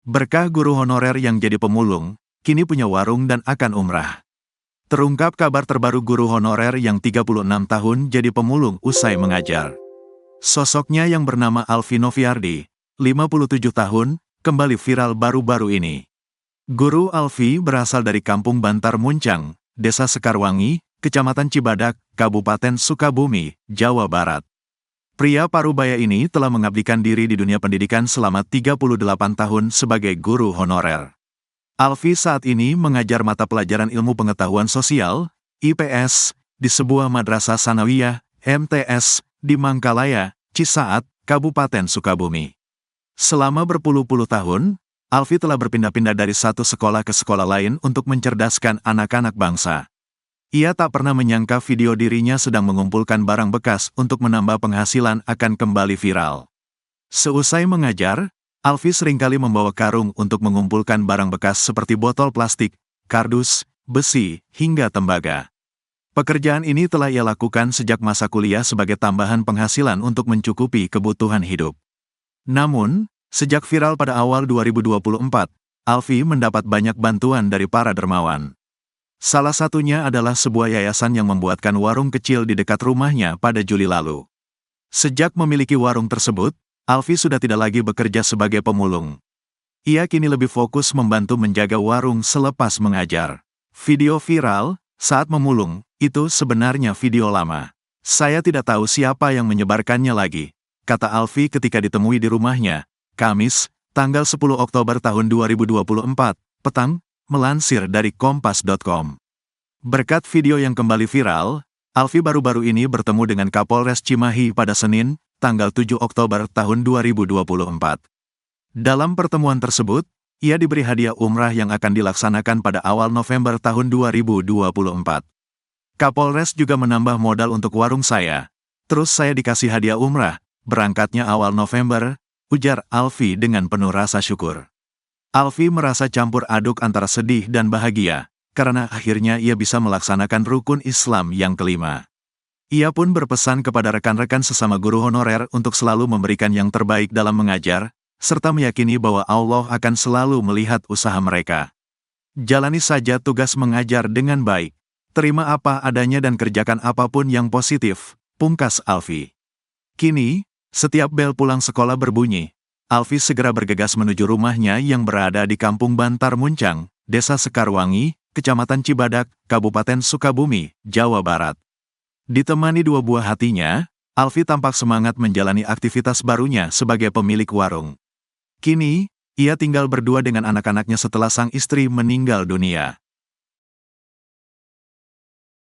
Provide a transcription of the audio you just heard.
Berkah guru honorer yang jadi pemulung, kini punya warung dan akan umrah. Terungkap kabar terbaru guru honorer yang 36 tahun jadi pemulung usai mengajar. Sosoknya yang bernama Alfi Noviardi, 57 tahun, kembali viral baru-baru ini. Guru Alfi berasal dari Kampung Bantar Muncang, Desa Sekarwangi, Kecamatan Cibadak, Kabupaten Sukabumi, Jawa Barat. Pria parubaya ini telah mengabdikan diri di dunia pendidikan selama 38 tahun sebagai guru honorer. Alfi saat ini mengajar mata pelajaran ilmu pengetahuan sosial, IPS, di sebuah madrasah sanawiyah, MTS, di Mangkalaya, Cisaat, Kabupaten Sukabumi. Selama berpuluh-puluh tahun, Alfi telah berpindah-pindah dari satu sekolah ke sekolah lain untuk mencerdaskan anak-anak bangsa. Ia tak pernah menyangka video dirinya sedang mengumpulkan barang bekas untuk menambah penghasilan akan kembali viral. Seusai mengajar, Alfi seringkali membawa karung untuk mengumpulkan barang bekas seperti botol plastik, kardus, besi, hingga tembaga. Pekerjaan ini telah ia lakukan sejak masa kuliah sebagai tambahan penghasilan untuk mencukupi kebutuhan hidup. Namun, sejak viral pada awal 2024, Alfi mendapat banyak bantuan dari para dermawan. Salah satunya adalah sebuah yayasan yang membuatkan warung kecil di dekat rumahnya pada Juli lalu. Sejak memiliki warung tersebut, Alfi sudah tidak lagi bekerja sebagai pemulung. Ia kini lebih fokus membantu menjaga warung selepas mengajar. Video viral, saat memulung, itu sebenarnya video lama. Saya tidak tahu siapa yang menyebarkannya lagi, kata Alfi ketika ditemui di rumahnya, Kamis, tanggal 10 Oktober tahun 2024, petang, melansir dari Kompas.com. Berkat video yang kembali viral, Alfi baru-baru ini bertemu dengan Kapolres Cimahi pada Senin, tanggal 7 Oktober tahun 2024. Dalam pertemuan tersebut, ia diberi hadiah umrah yang akan dilaksanakan pada awal November tahun 2024. Kapolres juga menambah modal untuk warung saya. Terus saya dikasih hadiah umrah, berangkatnya awal November, ujar Alfi dengan penuh rasa syukur. Alfi merasa campur aduk antara sedih dan bahagia, karena akhirnya ia bisa melaksanakan rukun Islam yang kelima. Ia pun berpesan kepada rekan-rekan sesama guru honorer untuk selalu memberikan yang terbaik dalam mengajar, serta meyakini bahwa Allah akan selalu melihat usaha mereka. Jalani saja tugas mengajar dengan baik, terima apa adanya dan kerjakan apapun yang positif, pungkas Alfi. Kini, setiap bel pulang sekolah berbunyi, Alfi segera bergegas menuju rumahnya yang berada di Kampung Bantar Muncang, Desa Sekarwangi, Kecamatan Cibadak, Kabupaten Sukabumi, Jawa Barat. Ditemani dua buah hatinya, Alfi tampak semangat menjalani aktivitas barunya sebagai pemilik warung. Kini, ia tinggal berdua dengan anak-anaknya setelah sang istri meninggal dunia.